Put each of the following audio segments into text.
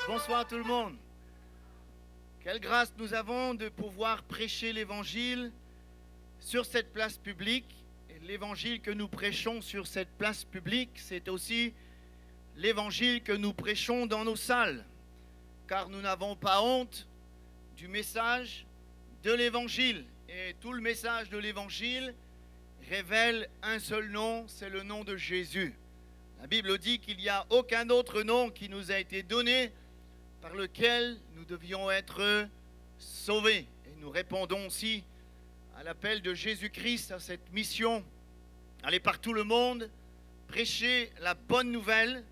Bonsoir tout le monde. Quelle grâce nous avons de pouvoir prêcher l'évangile sur cette place publique. Et l'évangile que nous prêchons sur cette place publique, c'est aussi l'évangile que nous prêchons dans nos salles. Car nous n'avons pas honte du message de l'évangile. Et tout le message de l'évangile révèle un seul nom, c'est le nom de Jésus. La Bible dit qu'il n'y a aucun autre nom qui nous a été donné par lequel nous devions être sauvés. Et nous répondons aussi à l'appel de Jésus-Christ, à cette mission, aller par tout le monde, prêcher la bonne nouvelle.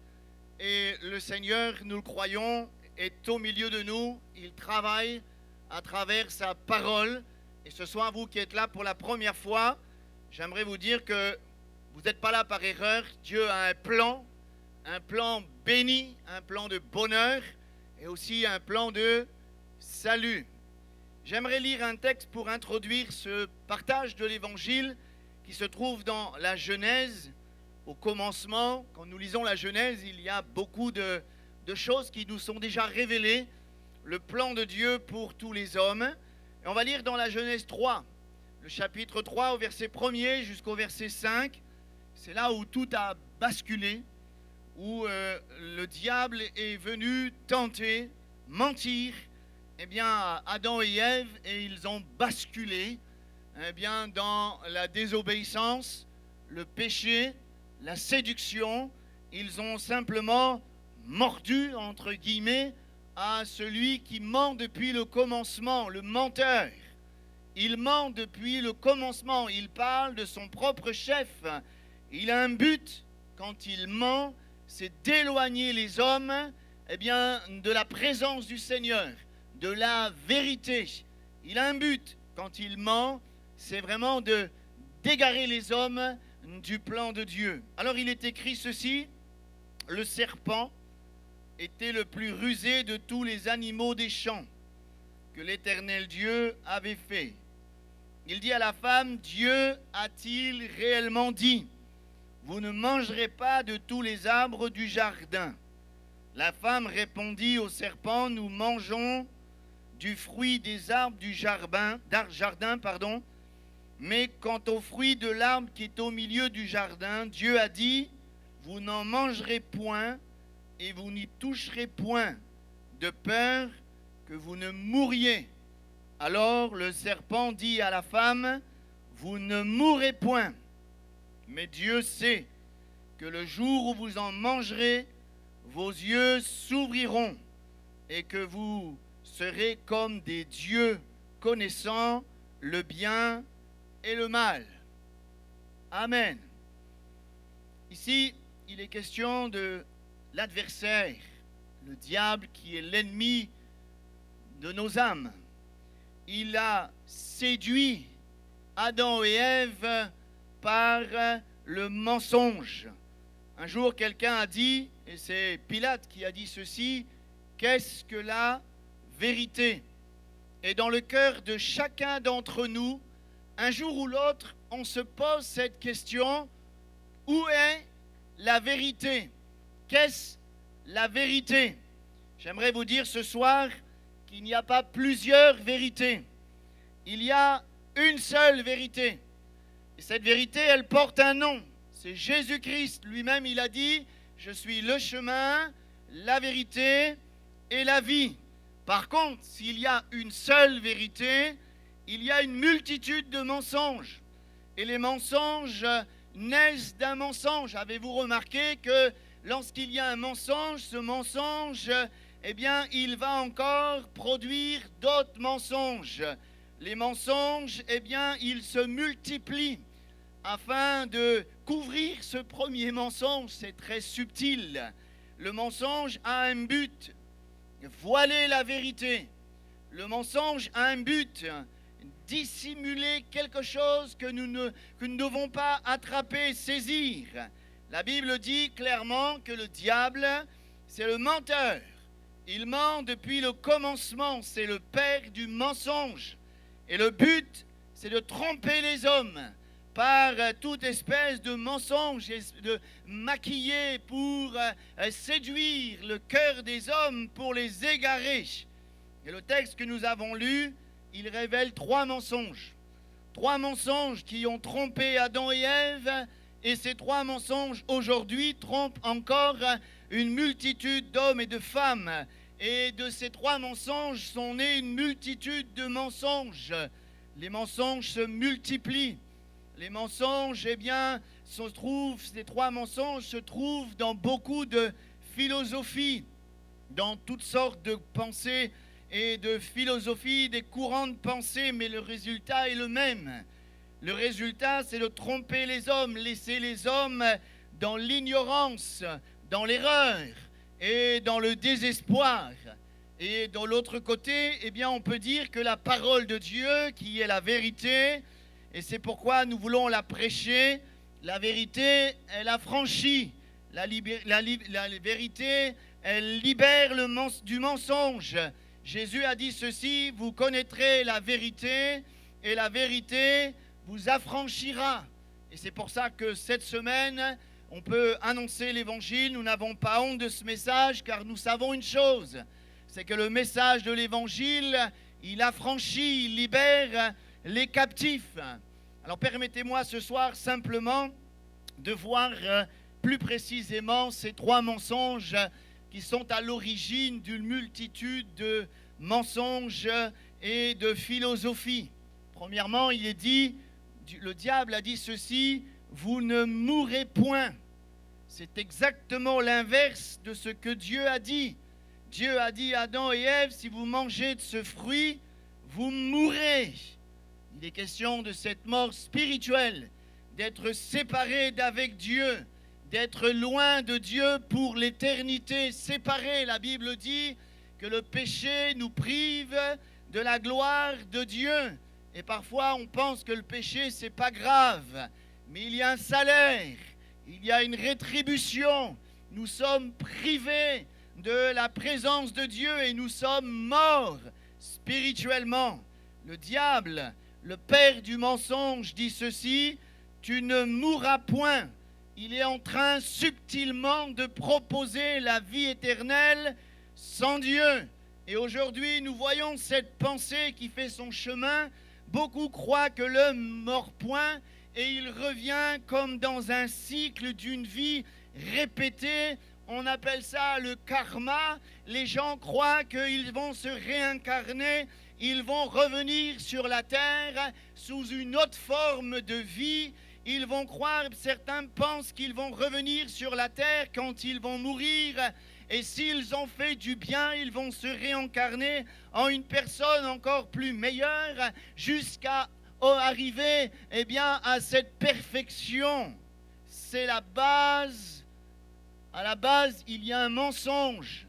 Et le Seigneur, nous le croyons, est au milieu de nous. Il travaille à travers sa parole. Et ce soir, vous qui êtes là pour la première fois, j'aimerais vous dire que vous n'êtes pas là par erreur. Dieu a un plan béni, un plan de bonheur et aussi un plan de salut. J'aimerais lire un texte pour introduire ce partage de l'Évangile qui se trouve dans la Genèse. Au commencement, quand nous lisons la Genèse, il y a beaucoup de choses qui nous sont déjà révélées, le plan de Dieu pour tous les hommes. Et on va lire dans la Genèse 3, le chapitre 3 au verset 1er jusqu'au verset 5. C'est là où tout a basculé, où le diable est venu tenter, mentir, Adam et Ève, et ils ont basculé dans la désobéissance, le péché, la séduction. Ils ont simplement mordu, entre guillemets, à celui qui ment depuis le commencement, le menteur. Il ment depuis le commencement, il parle de son propre chef. Il a un but quand il ment, c'est d'éloigner les hommes de la présence du Seigneur, de la vérité. Il a un but quand il ment, c'est vraiment d'égarer les hommes du plan de Dieu. Alors il est écrit ceci: le serpent était le plus rusé de tous les animaux des champs que l'Éternel Dieu avait fait. Il dit à la femme: Dieu a-t-il réellement dit: vous ne mangerez pas de tous les arbres du jardin? La femme répondit au serpent: nous mangeons du fruit des arbres du jardin, mais quant au fruit de l'arbre qui est au milieu du jardin, Dieu a dit: vous n'en mangerez point et vous n'y toucherez point, de peur que vous ne mouriez. Alors le serpent dit à la femme: vous ne mourrez point. Mais Dieu sait que le jour où vous en mangerez, vos yeux s'ouvriront et que vous serez comme des dieux, connaissant le bien et le mal. Amen. Ici, il est question de l'adversaire, le diable qui est l'ennemi de nos âmes. Il a séduit Adam et Ève par le mensonge. Un jour, quelqu'un a dit, et c'est Pilate qui a dit ceci: qu'est-ce que la vérité? Et dans le cœur de chacun d'entre nous, un jour ou l'autre, on se pose cette question: où est la vérité? Qu'est-ce la vérité? J'aimerais vous dire ce soir qu'il n'y a pas plusieurs vérités. Il y a une seule vérité. Et cette vérité, elle porte un nom. C'est Jésus-Christ. Lui-même, il a dit: je suis le chemin, la vérité et la vie. Par contre, s'il y a une seule vérité, il y a une multitude de mensonges. Et les mensonges naissent d'un mensonge. Avez-vous remarqué que lorsqu'il y a un mensonge, ce mensonge, il va encore produire d'autres mensonges. Les mensonges, ils se multiplient afin de couvrir ce premier mensonge. C'est très subtil. Le mensonge a un but: voiler la vérité. Le mensonge a un but: dissimuler quelque chose que nous ne devons pas attraper, saisir. La Bible dit clairement que le diable, c'est le menteur. Il ment depuis le commencement, c'est le père du mensonge. Et le but, c'est de tromper les hommes par toute espèce de mensonge, de maquiller pour séduire le cœur des hommes, pour les égarer. Et le texte que nous avons lu, il révèle 3 mensonges. 3 mensonges qui ont trompé Adam et Ève, et ces 3 mensonges aujourd'hui trompent encore une multitude d'hommes et de femmes. Et de ces 3 mensonges sont nés une multitude de mensonges. Les mensonges se multiplient. Les mensonges, eh bien, ces 3 mensonges se trouvent dans beaucoup de philosophies, dans toutes sortes de pensées et de philosophies, des courants de pensée, mais le résultat est le même. Le résultat, c'est de tromper les hommes, laisser les hommes dans l'ignorance, dans l'erreur et dans le désespoir. Et de l'autre côté, eh bien, on peut dire que la parole de Dieu, qui est la vérité, et c'est pourquoi nous voulons la prêcher, la vérité, elle affranchit. La vérité, elle libère du mensonge. Jésus a dit ceci, vous connaîtrez la vérité, et la vérité vous affranchira. Et c'est pour ça que cette semaine, on peut annoncer l'évangile. Nous n'avons pas honte de ce message, car nous savons une chose, c'est que le message de l'évangile, il affranchit, il libère les captifs. Alors permettez-moi ce soir simplement de voir plus précisément ces 3 mensonges qui sont à l'origine d'une multitude de mensonges et de philosophies. Premièrement, il est dit, le diable a dit ceci, vous ne mourrez point. C'est exactement l'inverse de ce que Dieu a dit. Dieu a dit à Adam et Ève, si vous mangez de ce fruit, vous mourrez. Il est question de cette mort spirituelle, d'être séparé d'avec Dieu, d'être loin de Dieu pour l'éternité, séparé. La Bible dit que le péché nous prive de la gloire de Dieu. Et parfois, on pense que le péché, c'est pas grave. Mais il y a un salaire, il y a une rétribution. Nous sommes privés de la présence de Dieu et nous sommes morts spirituellement. Le diable, le père du mensonge, dit ceci, tu ne mourras point. Il est en train subtilement de proposer la vie éternelle sans Dieu. Et aujourd'hui, nous voyons cette pensée qui fait son chemin. Beaucoup croient que l'homme mord point et il revient comme dans un cycle d'une vie répétée. On appelle ça le karma. Les gens croient qu'ils vont se réincarner, ils vont revenir sur la terre sous une autre forme de vie. Ils vont croire, certains pensent qu'ils vont revenir sur la terre quand ils vont mourir. Et s'ils ont fait du bien, ils vont se réincarner en une personne encore plus meilleure jusqu'à arriver à cette perfection. C'est la base. À la base, il y a un mensonge.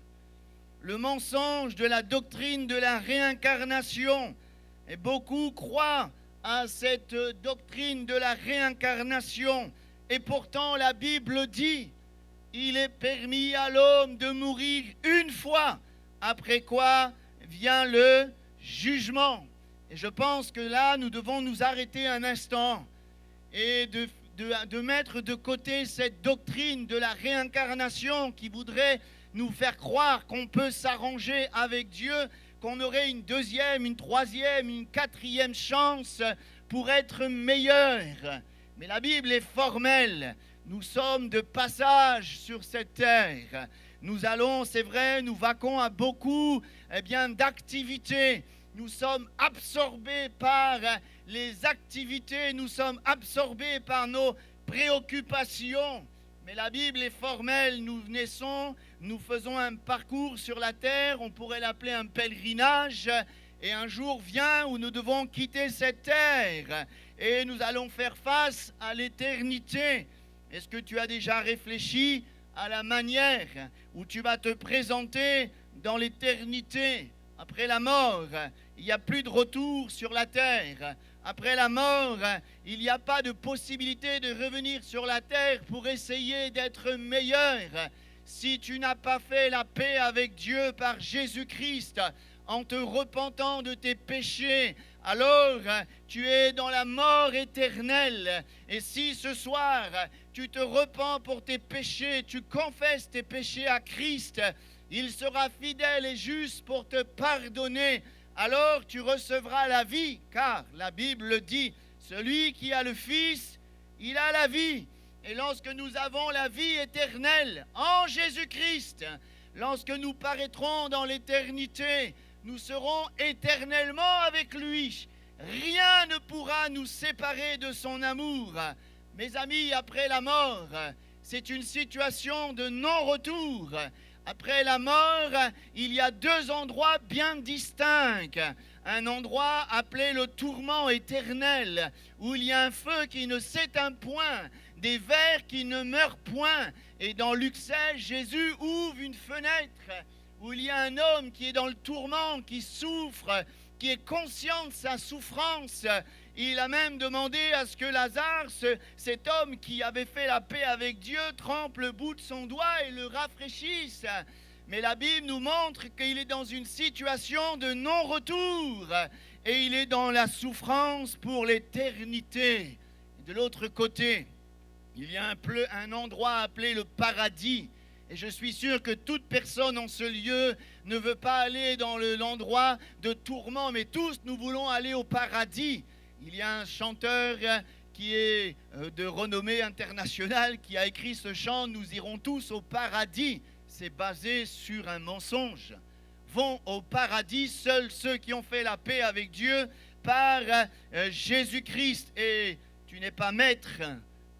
Le mensonge de la doctrine de la réincarnation. Et beaucoup croient à cette doctrine de la réincarnation. Et pourtant, la Bible dit, il est permis à l'homme de mourir une fois, après quoi vient le jugement. Et je pense que là, nous devons nous arrêter un instant et de mettre de côté cette doctrine de la réincarnation qui voudrait nous faire croire qu'on peut s'arranger avec Dieu, qu'on aurait une deuxième, une troisième, une quatrième chance pour être meilleur. Mais la Bible est formelle. Nous sommes de passage sur cette terre. Nous allons, c'est vrai, nous vaquons à beaucoup d'activités. Nous sommes absorbés par les activités, nous sommes absorbés par nos préoccupations. Mais la Bible est formelle, nous naissons, nous faisons un parcours sur la terre, on pourrait l'appeler un pèlerinage, et un jour vient où nous devons quitter cette terre, et nous allons faire face à l'éternité. Est-ce que tu as déjà réfléchi à la manière où tu vas te présenter dans l'éternité? Après la mort, il n'y a plus de retour sur la terre. Après la mort, il n'y a pas de possibilité de revenir sur la terre pour essayer d'être meilleur. Si tu n'as pas fait la paix avec Dieu par Jésus-Christ, en te repentant de tes péchés, alors tu es dans la mort éternelle. Et si ce soir, tu te repens pour tes péchés, tu confesses tes péchés à Christ, il sera fidèle et juste pour te pardonner. Alors tu recevras la vie, car la Bible dit, celui qui a le Fils, il a la vie. Et lorsque nous avons la vie éternelle en Jésus-Christ, lorsque nous paraîtrons dans l'éternité, nous serons éternellement avec lui. Rien ne pourra nous séparer de son amour. Mes amis, après la mort, c'est une situation de non-retour. Après la mort, il y a deux endroits bien distincts. Un endroit appelé le tourment éternel, où il y a un feu qui ne s'éteint point, des vers qui ne meurent point. Et dans Luc 16, Jésus ouvre une fenêtre où il y a un homme qui est dans le tourment, qui souffre, qui est conscient de sa souffrance. Il a même demandé à ce que Lazare, cet homme qui avait fait la paix avec Dieu, trempe le bout de son doigt et le rafraîchisse. Mais la Bible nous montre qu'il est dans une situation de non-retour et il est dans la souffrance pour l'éternité. De l'autre côté, il y a un endroit appelé le paradis. Et je suis sûr que toute personne en ce lieu ne veut pas aller dans l'endroit de tourment, mais tous nous voulons aller au paradis. Il y a un chanteur qui est de renommée internationale qui a écrit ce chant « Nous irons tous au paradis ». C'est basé sur un mensonge. Vont au paradis seuls ceux qui ont fait la paix avec Dieu par Jésus-Christ. Et tu n'es pas maître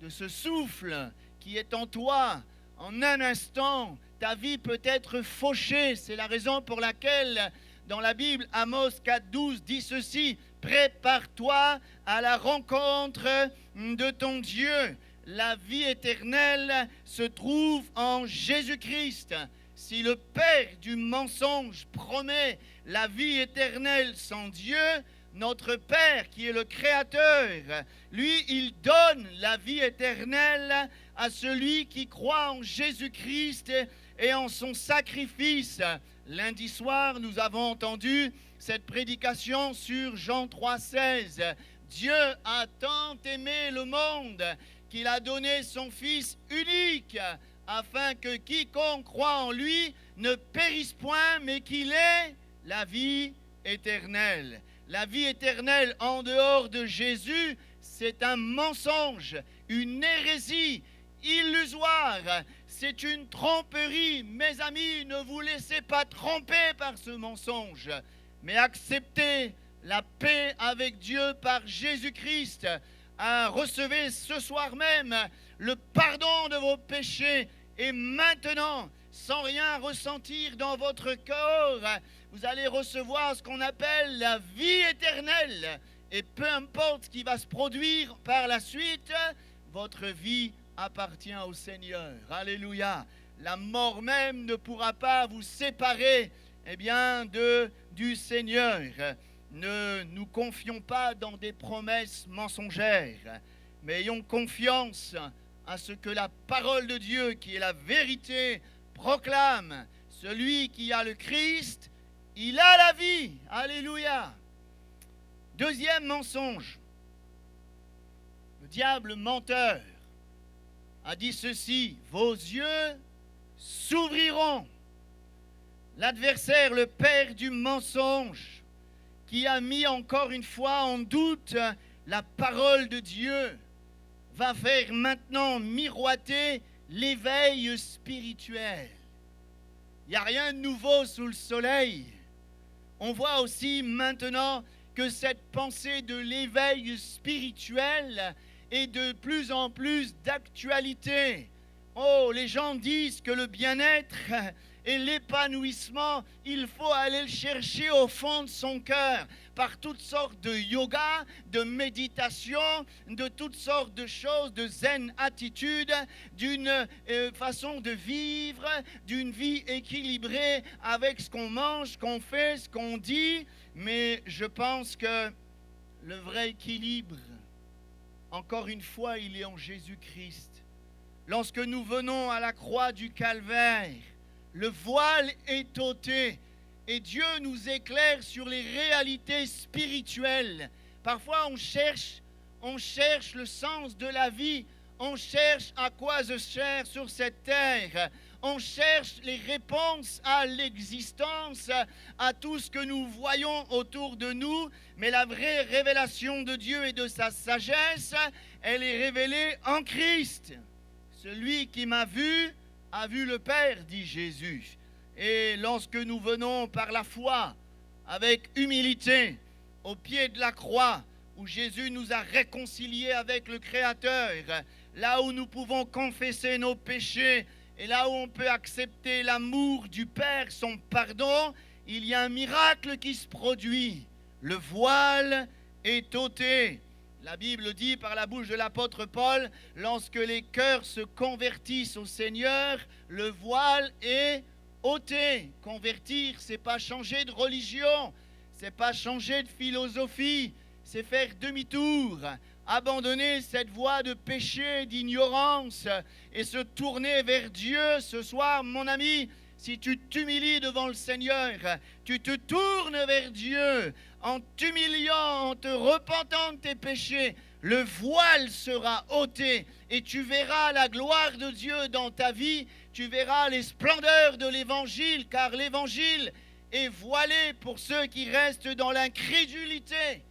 de ce souffle qui est en toi. En un instant, ta vie peut être fauchée. C'est la raison pour laquelle, dans la Bible, Amos 4,12 dit ceci: « Prépare-toi à la rencontre de ton Dieu. » La vie éternelle se trouve en Jésus-Christ. Si le père du mensonge promet la vie éternelle sans Dieu, notre Père qui est le Créateur, lui, il donne la vie éternelle à celui qui croit en Jésus-Christ et en son sacrifice. Lundi soir, nous avons entendu cette prédication sur Jean 3,16. Dieu a tant aimé le monde qu'il a donné son Fils unique, afin que quiconque croit en lui ne périsse point, mais qu'il ait la vie éternelle. La vie éternelle en dehors de Jésus, c'est un mensonge, une hérésie illusoire, c'est une tromperie. Mes amis, ne vous laissez pas tromper par ce mensonge, mais acceptez la paix avec Dieu par Jésus-Christ. Recevez ce soir même le pardon de vos péchés et maintenant, sans rien ressentir dans votre corps, vous allez recevoir ce qu'on appelle la vie éternelle. Et peu importe ce qui va se produire par la suite, votre vie appartient au Seigneur. Alléluia. La mort même ne pourra pas vous séparer du Seigneur. Ne nous confions pas dans des promesses mensongères, mais ayons confiance à ce que la parole de Dieu, qui est la vérité, proclame. Celui qui a le Christ, il a la vie. Alléluia. Deuxième mensonge. Le diable menteur a dit ceci: vos yeux s'ouvriront. L'adversaire, le père du mensonge, qui a mis encore une fois en doute la parole de Dieu, va faire maintenant miroiter l'éveil spirituel. Il n'y a rien de nouveau sous le soleil. On voit aussi maintenant que cette pensée de l'éveil spirituel est de plus en plus d'actualité. Oh, les gens disent que le bien-être et l'épanouissement, il faut aller le chercher au fond de son cœur, par toutes sortes de yoga, de méditation, de toutes sortes de choses, de zen attitude, d'une façon de vivre, d'une vie équilibrée avec ce qu'on mange, ce qu'on fait, ce qu'on dit. Mais je pense que le vrai équilibre, encore une fois, il est en Jésus-Christ. Lorsque nous venons à la croix du Calvaire, le voile est ôté et Dieu nous éclaire sur les réalités spirituelles. Parfois, on cherche le sens de la vie, on cherche à quoi je sers sur cette terre, on cherche les réponses à l'existence, à tout ce que nous voyons autour de nous, mais la vraie révélation de Dieu et de sa sagesse, elle est révélée en Christ. Celui qui m'a vu a vu le Père, dit Jésus. Et lorsque nous venons par la foi, avec humilité, au pied de la croix, où Jésus nous a réconciliés avec le Créateur, là où nous pouvons confesser nos péchés, et là où on peut accepter l'amour du Père, son pardon, il y a un miracle qui se produit. Le voile est ôté. La Bible dit par la bouche de l'apôtre Paul, lorsque les cœurs se convertissent au Seigneur, le voile est ôté. Convertir, c'est pas changer de religion, c'est pas changer de philosophie, c'est faire demi-tour, abandonner cette voie de péché, d'ignorance et se tourner vers Dieu. Ce soir, mon ami, si tu t'humilies devant le Seigneur, tu te tournes vers Dieu en t'humiliant, en te repentant de tes péchés, le voile sera ôté et tu verras la gloire de Dieu dans ta vie, tu verras les splendeurs de l'Évangile, car l'Évangile est voilé pour ceux qui restent dans l'incrédulité.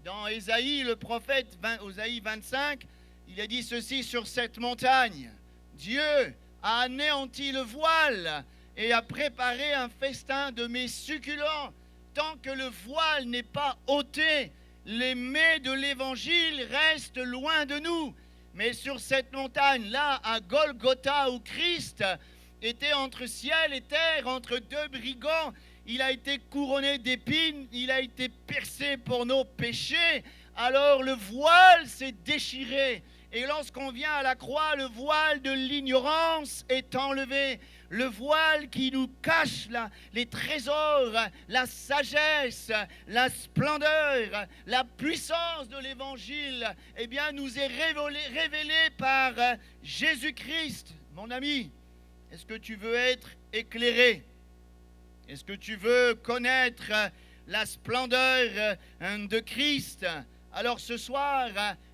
Dans Ésaïe, le prophète, Ésaïe 25, il a dit ceci sur cette montagne. Dieu a anéanti le voile et a préparé un festin de mets succulents. Tant que le voile n'est pas ôté, les mets de l'Évangile restent loin de nous. Mais sur cette montagne-là, à Golgotha, où Christ était entre ciel et terre, entre deux brigands, il a été couronné d'épines, il a été percé pour nos péchés. Alors le voile s'est déchiré. Et lorsqu'on vient à la croix, le voile de l'ignorance est enlevé. Le voile qui nous cache les trésors, la sagesse, la splendeur, la puissance de l'Évangile, eh bien, nous est révélé par Jésus-Christ. Mon ami, est-ce que tu veux être éclairé? Est-ce que tu veux connaître la splendeur de Christ? Alors ce soir,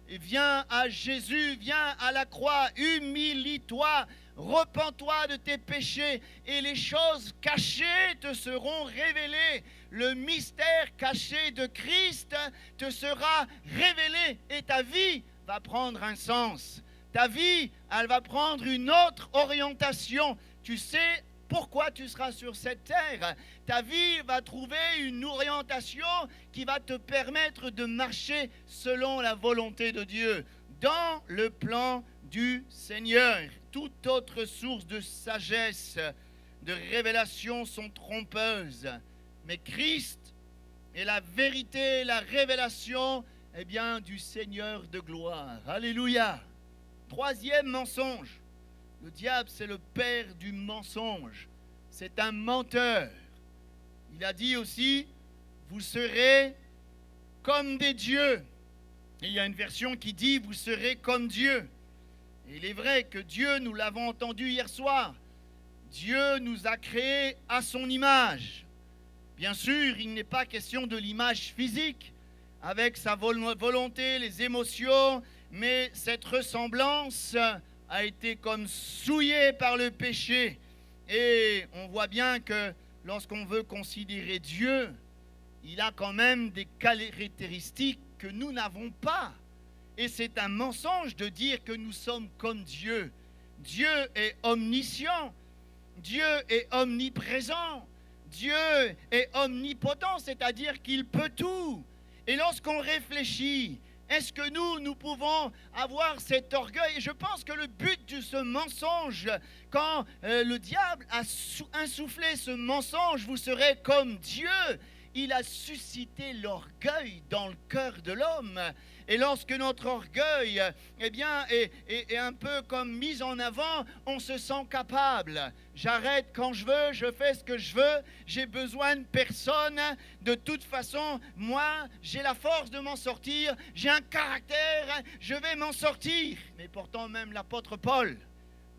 viens à Jésus, viens à la croix, humilie-toi, repens-toi de tes péchés et les choses cachées te seront révélées. Le mystère caché de Christ te sera révélé et ta vie va prendre un sens. Ta vie, elle va prendre une autre orientation. Tu sais pourquoi tu seras sur cette terre. Ta vie va trouver une orientation qui va te permettre de marcher selon la volonté de Dieu, dans le plan du Seigneur. Toute autre source de sagesse, de révélation sont trompeuses. Mais Christ est la vérité, la révélation, eh bien, du Seigneur de gloire. Alléluia. Troisième mensonge. Le diable, c'est le père du mensonge. C'est un menteur. Il a dit aussi, vous serez comme des dieux. Et il y a une version qui dit, vous serez comme Dieu. Et il est vrai que Dieu, nous l'avons entendu hier soir, Dieu nous a créés à son image. Bien sûr, il n'est pas question de l'image physique, avec sa volonté, les émotions, mais cette ressemblance a été comme souillée par le péché. Et on voit bien que lorsqu'on veut considérer Dieu, il a quand même des caractéristiques que nous n'avons pas. Et c'est un mensonge de dire que nous sommes comme Dieu. Dieu est omniscient, Dieu est omniprésent, Dieu est omnipotent, c'est-à-dire qu'il peut tout. Et lorsqu'on réfléchit, est-ce que nous pouvons avoir cet orgueil? Et je pense que le but de ce mensonge, quand le diable a insufflé ce mensonge, vous serez comme Dieu, il a suscité l'orgueil dans le cœur de l'homme. Et lorsque notre orgueil est un peu comme mis en avant, on se sent capable. J'arrête quand je veux, je fais ce que je veux, j'ai besoin de personne. De toute façon, moi, j'ai la force de m'en sortir, j'ai un caractère, je vais m'en sortir. Mais pourtant, même l'apôtre Paul,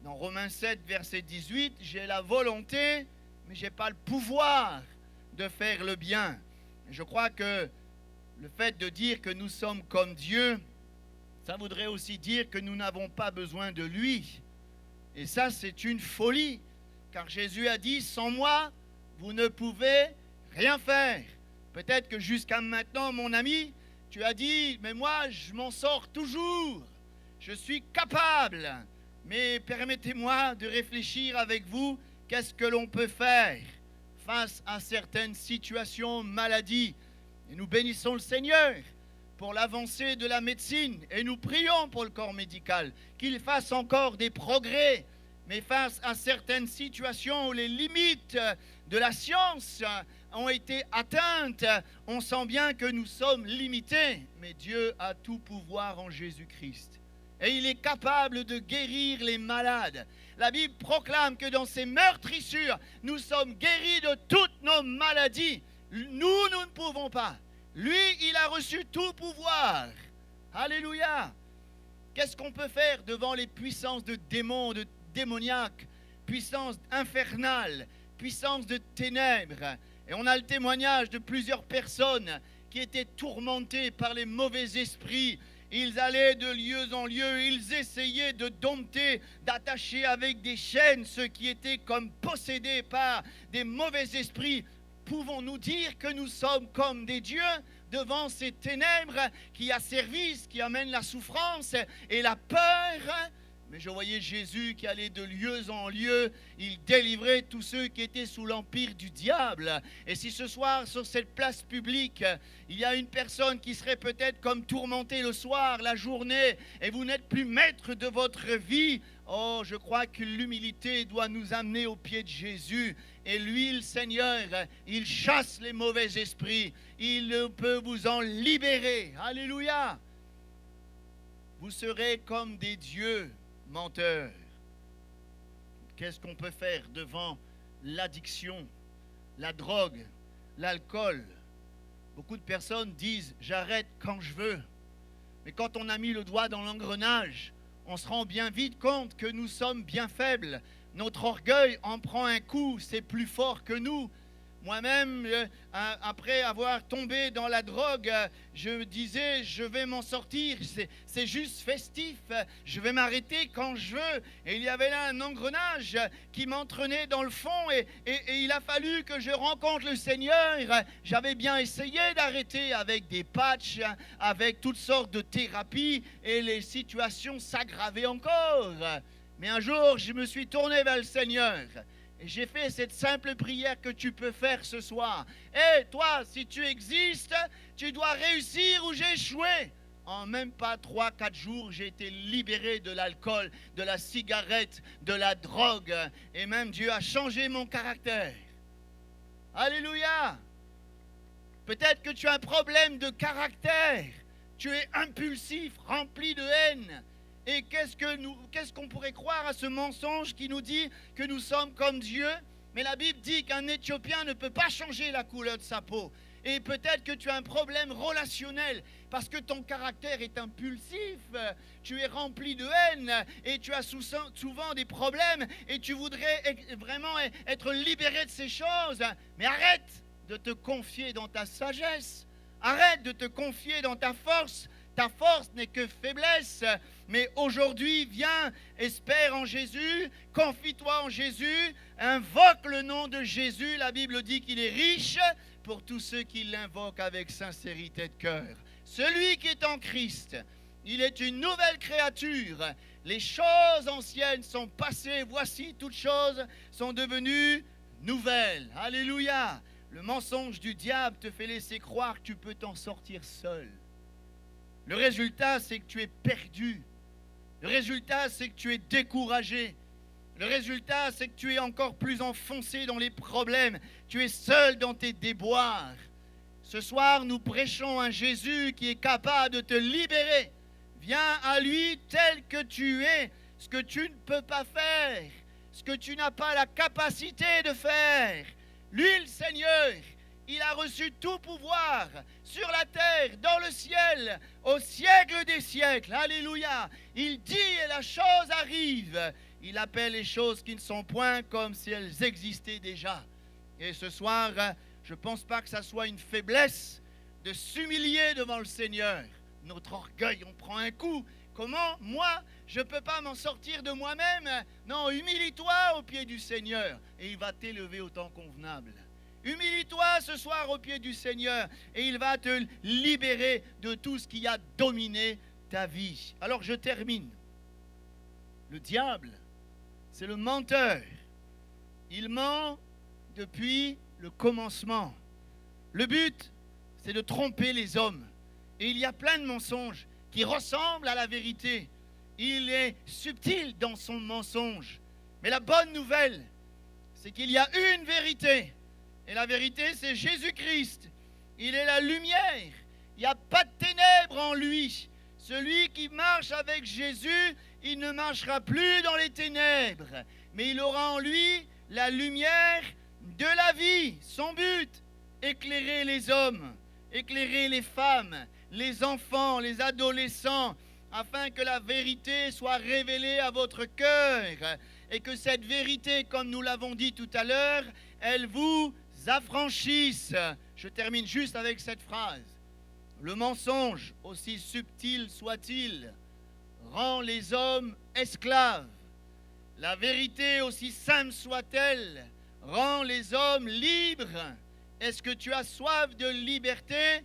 dans Romains 7, verset 18, j'ai la volonté, mais je n'ai pas le pouvoir. de faire le bien. Je crois que le fait de dire que nous sommes comme Dieu, ça voudrait aussi dire que nous n'avons pas besoin de lui. Et ça, c'est une folie, car Jésus a dit, sans moi, vous ne pouvez rien faire. Peut-être que jusqu'à maintenant, mon ami, tu as dit, mais moi, je m'en sors toujours. Je suis capable. Mais permettez-moi de réfléchir avec vous, qu'est-ce que l'on peut faire face à certaines situations, maladies. Et nous bénissons le Seigneur pour l'avancée de la médecine et nous prions pour le corps médical, qu'il fasse encore des progrès. Mais face à certaines situations où les limites de la science ont été atteintes, on sent bien que nous sommes limités. Mais Dieu a tout pouvoir en Jésus-Christ. Et il est capable de guérir les malades. La Bible proclame que dans ses meurtrissures, nous sommes guéris de toutes nos maladies. Nous ne pouvons pas. Lui, il a reçu tout pouvoir. Alléluia. Qu'est-ce qu'on peut faire devant les puissances de démons, de démoniaques, puissances infernales, puissances de ténèbres? Et on a le témoignage de plusieurs personnes qui étaient tourmentées par les mauvais esprits. Ils allaient de lieu en lieu, ils essayaient de dompter, d'attacher avec des chaînes ceux qui étaient comme possédés par des mauvais esprits. Pouvons-nous dire que nous sommes comme des dieux devant ces ténèbres qui asservissent, qui amènent la souffrance et la peur? Mais je voyais Jésus qui allait de lieu en lieu, il délivrait tous ceux qui étaient sous l'empire du diable. Et si ce soir, sur cette place publique, il y a une personne qui serait peut-être comme tourmentée le soir, la journée, et vous n'êtes plus maître de votre vie, oh, je crois que l'humilité doit nous amener aux pieds de Jésus. Et lui, le Seigneur, il chasse les mauvais esprits, il peut vous en libérer. Alléluia! Vous serez comme des dieux menteurs. Qu'est-ce qu'on peut faire devant l'addiction, la drogue, l'alcool? Beaucoup de personnes disent « j'arrête quand je veux ». Mais quand on a mis le doigt dans l'engrenage, on se rend bien vite compte que nous sommes bien faibles. Notre orgueil en prend un coup, c'est plus fort que nous. Moi-même, après avoir tombé dans la drogue, je me disais, je vais m'en sortir, c'est juste festif, je vais m'arrêter quand je veux. Et il y avait là un engrenage qui m'entraînait dans le fond et il a fallu que je rencontre le Seigneur. J'avais bien essayé d'arrêter avec des patchs, avec toutes sortes de thérapies et les situations s'aggravaient encore. Mais un jour, je me suis tourné vers le Seigneur. Et j'ai fait cette simple prière que tu peux faire ce soir. Et toi, si tu existes, tu dois réussir ou j'ai échoué. En même pas 3-4 jours, j'ai été libéré de l'alcool, de la cigarette, de la drogue. Et même Dieu a changé mon caractère. Alléluia! Peut-être que tu as un problème de caractère. Tu es impulsif, rempli de haine. Et qu'est-ce qu'on pourrait croire à ce mensonge qui nous dit que nous sommes comme Dieu? Mais la Bible dit qu'un Éthiopien ne peut pas changer la couleur de sa peau. Et peut-être que tu as un problème relationnel parce que ton caractère est impulsif, tu es rempli de haine et tu as souvent des problèmes et tu voudrais vraiment être libéré de ces choses. Mais arrête de te confier dans ta sagesse, arrête de te confier dans ta force. Ta force n'est que faiblesse, mais aujourd'hui, viens, espère en Jésus, confie-toi en Jésus, invoque le nom de Jésus. La Bible dit qu'il est riche pour tous ceux qui l'invoquent avec sincérité de cœur. Celui qui est en Christ, il est une nouvelle créature. Les choses anciennes sont passées, voici toutes choses sont devenues nouvelles. Alléluia! Le mensonge du diable te fait laisser croire que tu peux t'en sortir seul. Le résultat, c'est que tu es perdu. Le résultat, c'est que tu es découragé. Le résultat, c'est que tu es encore plus enfoncé dans les problèmes. Tu es seul dans tes déboires. Ce soir, nous prêchons un Jésus qui est capable de te libérer. Viens à lui tel que tu es. Ce que tu ne peux pas faire, ce que tu n'as pas la capacité de faire. Lui, le Seigneur, il a reçu tout pouvoir sur la terre, dans le ciel, au siècle des siècles. Alléluia. Il dit et la chose arrive. Il appelle les choses qui ne sont point comme si elles existaient déjà. Et ce soir, Je ne pense pas que ça soit une faiblesse de s'humilier devant le Seigneur. Notre orgueil, on prend un coup. Comment? Moi, je ne peux pas m'en sortir de moi-même. Non, humilie-toi au pied du Seigneur et il va t'élever au temps convenable. Humilie-toi ce soir au pied du Seigneur et il va te libérer de tout ce qui a dominé ta vie. Alors je termine. Le diable, c'est le menteur. Il ment depuis le commencement. Le but, c'est de tromper les hommes. Et il y a plein de mensonges qui ressemblent à la vérité. Il est subtil dans son mensonge. Mais la bonne nouvelle, c'est qu'il y a une vérité. Et la vérité, c'est Jésus-Christ. Il est la lumière. Il n'y a pas de ténèbres en lui. Celui qui marche avec Jésus, il ne marchera plus dans les ténèbres. Mais il aura en lui la lumière de la vie. Son but, éclairer les hommes, éclairer les femmes, les enfants, les adolescents, afin que la vérité soit révélée à votre cœur. Et que cette vérité, comme nous l'avons dit tout à l'heure, elle vous affranchisse. Je termine juste avec cette phrase. Le mensonge, aussi subtil soit-il, rend les hommes esclaves. La vérité, aussi simple soit-elle, rend les hommes libres. Est-ce que tu as soif de liberté?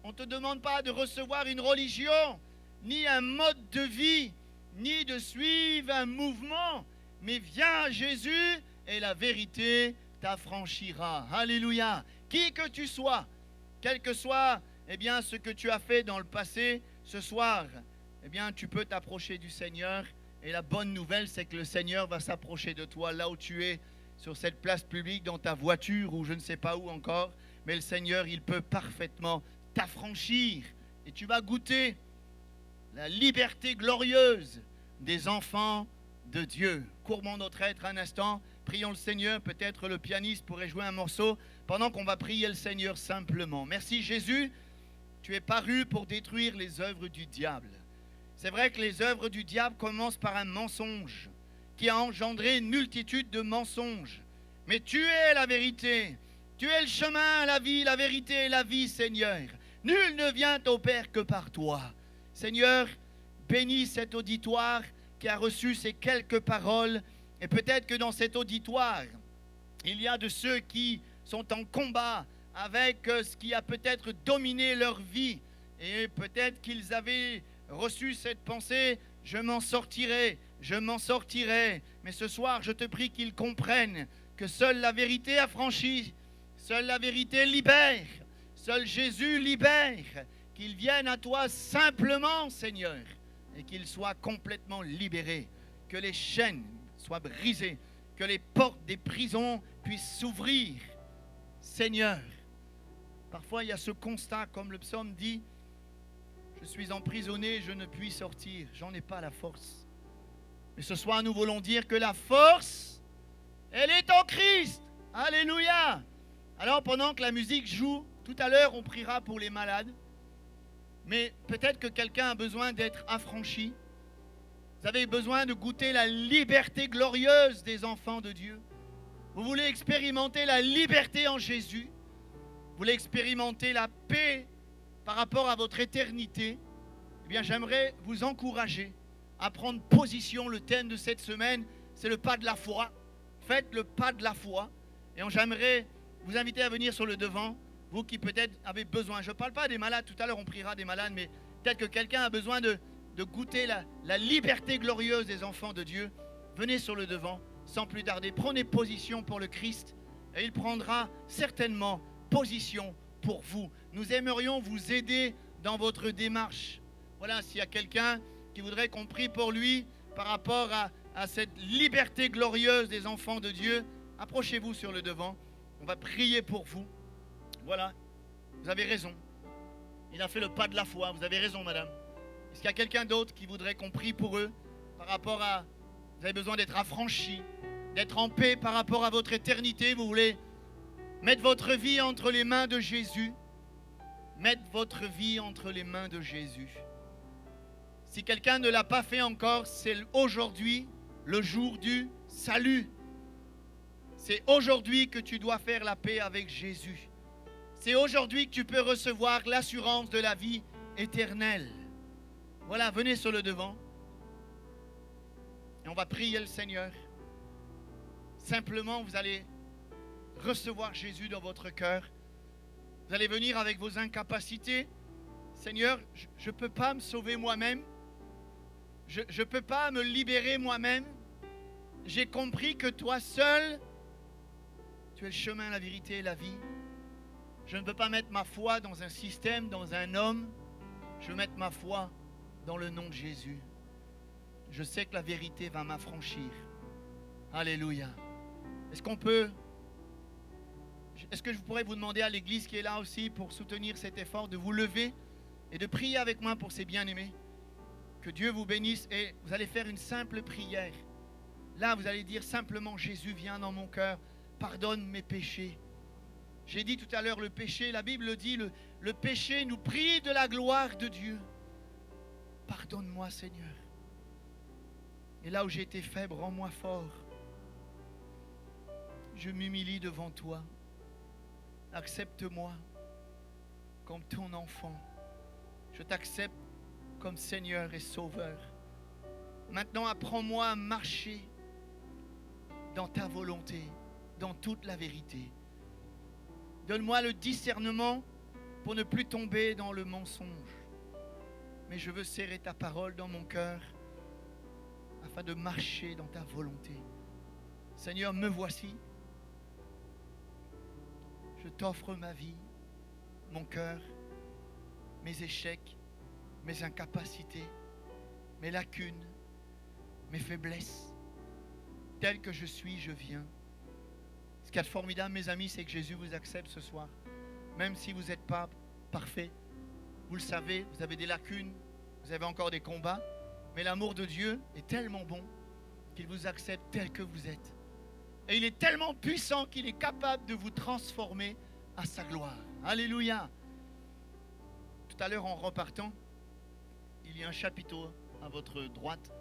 On ne te demande pas de recevoir une religion, ni un mode de vie, ni de suivre un mouvement, mais viens à Jésus et la vérité t'affranchira. Alléluia. Qui que tu sois, quel que soit ce que tu as fait dans le passé, ce soir, tu peux t'approcher du Seigneur. Et la bonne nouvelle, c'est que le Seigneur va s'approcher de toi là où tu es, sur cette place publique, dans ta voiture ou je ne sais pas où encore. Mais le Seigneur, il peut parfaitement t'affranchir. Et tu vas goûter la liberté glorieuse des enfants de Dieu. Courbons notre être un instant. Prions le Seigneur. Peut-être le pianiste pourrait jouer un morceau pendant qu'on va prier le Seigneur simplement. Merci Jésus. Tu es paru pour détruire les œuvres du diable. C'est vrai que les œuvres du diable commencent par un mensonge qui a engendré une multitude de mensonges. Mais tu es la vérité. Tu es le chemin, la vie, la vérité et la vie, Seigneur. Nul ne vient au Père que par toi. Seigneur, bénis cet auditoire qui a reçu ces quelques paroles. Et peut-être que dans cet auditoire, il y a de ceux qui sont en combat avec ce qui a peut-être dominé leur vie. Et peut-être qu'ils avaient reçu cette pensée, je m'en sortirai, je m'en sortirai. Mais ce soir, je te prie qu'ils comprennent que seule la vérité affranchit, seule la vérité libère, seul Jésus libère, qu'ils viennent à toi simplement, Seigneur, et qu'ils soient complètement libérés, que les chaînes soient brisées, que les portes des prisons puissent s'ouvrir. Seigneur, parfois il y a ce constat, comme le psaume dit, je suis emprisonné, je ne puis sortir, j'en ai pas la force. Mais ce soir, nous voulons dire que la force, elle est en Christ. Alléluia. Alors, pendant que la musique joue, tout à l'heure, on priera pour les malades. Mais peut-être que quelqu'un a besoin d'être affranchi. Vous avez besoin de goûter la liberté glorieuse des enfants de Dieu. Vous voulez expérimenter la liberté en Jésus. Vous voulez expérimenter la paix par rapport à votre éternité. Eh bien, j'aimerais vous encourager à prendre position. Le thème de cette semaine, c'est le pas de la foi. Faites le pas de la foi. Et j'aimerais vous inviter à venir sur le devant, vous qui peut-être avez besoin. Je ne parle pas des malades, tout à l'heure on priera des malades, mais peut-être que quelqu'un a besoin de goûter la liberté glorieuse des enfants de Dieu. Venez sur le devant, sans plus tarder. Prenez position pour le Christ et il prendra certainement position pour vous. Nous aimerions vous aider dans votre démarche. Voilà, s'il y a quelqu'un qui voudrait qu'on prie pour lui par rapport à cette liberté glorieuse des enfants de Dieu, approchez-vous sur le devant. On va prier pour vous. Voilà, vous avez raison. Il a fait le pas de la foi. Vous avez raison, madame. Est-ce qu'il y a quelqu'un d'autre qui voudrait qu'on prie pour eux par rapport à... Vous avez besoin d'être affranchi, d'être en paix par rapport à votre éternité. Vous voulez mettre votre vie entre les mains de Jésus. Mettre votre vie entre les mains de Jésus. Si quelqu'un ne l'a pas fait encore, c'est aujourd'hui le jour du salut. C'est aujourd'hui que tu dois faire la paix avec Jésus. C'est aujourd'hui que tu peux recevoir l'assurance de la vie éternelle. Voilà, venez sur le devant. Et on va prier le Seigneur. Simplement, vous allez recevoir Jésus dans votre cœur. Vous allez venir avec vos incapacités. Seigneur, je ne peux pas me sauver moi-même. Je ne peux pas me libérer moi-même. J'ai compris que toi seul, tu es le chemin, la vérité et la vie. Je ne peux pas mettre ma foi dans un système, dans un homme. Je veux mettre ma foi dans le nom de Jésus. Je sais que la vérité va m'affranchir. Alléluia. Est-ce que je pourrais vous demander à l'église qui est là aussi pour soutenir cet effort de vous lever et de prier avec moi pour ces bien-aimés? Que Dieu vous bénisse et vous allez faire une simple prière. Là, vous allez dire simplement: Jésus, viens dans mon cœur, pardonne mes péchés. J'ai dit tout à l'heure, le péché, la Bible dit, le péché nous prive de la gloire de Dieu. Pardonne-moi, Seigneur. Et là où j'ai été faible, rends-moi fort. Je m'humilie devant toi. Accepte-moi comme ton enfant. Je t'accepte comme Seigneur et Sauveur. Maintenant, apprends-moi à marcher dans ta volonté, dans toute la vérité. Donne-moi le discernement pour ne plus tomber dans le mensonge. Mais je veux serrer ta parole dans mon cœur afin de marcher dans ta volonté. Seigneur, me voici. Je t'offre ma vie, mon cœur, mes échecs, mes incapacités, mes lacunes, mes faiblesses. Tel que je suis, je viens. Ce qui est formidable, mes amis, c'est que Jésus vous accepte ce soir. Même si vous n'êtes pas parfait, vous le savez, vous avez des lacunes, vous avez encore des combats, mais l'amour de Dieu est tellement bon qu'il vous accepte tel que vous êtes. Et il est tellement puissant qu'il est capable de vous transformer à sa gloire. Alléluia. Tout à l'heure, en repartant, il y a un chapiteau à votre droite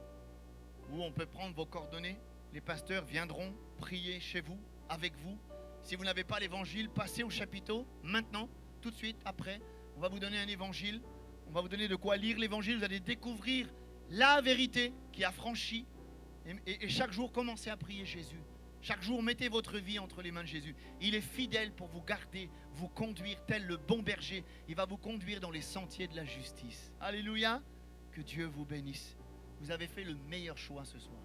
où on peut prendre vos coordonnées. Les pasteurs viendront prier chez vous, avec vous. Si vous n'avez pas l'évangile, passez au chapiteau maintenant, tout de suite, après. On va vous donner un évangile. On va vous donner de quoi lire l'évangile. Vous allez découvrir la vérité qui affranchit. Et chaque jour, commencez à prier Jésus. Chaque jour, mettez votre vie entre les mains de Jésus. Il est fidèle pour vous garder, vous conduire tel le bon berger. Il va vous conduire dans les sentiers de la justice. Alléluia. Que Dieu vous bénisse. Vous avez fait le meilleur choix ce soir.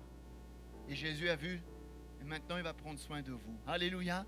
Et Jésus a vu. Et maintenant, il va prendre soin de vous. Alléluia.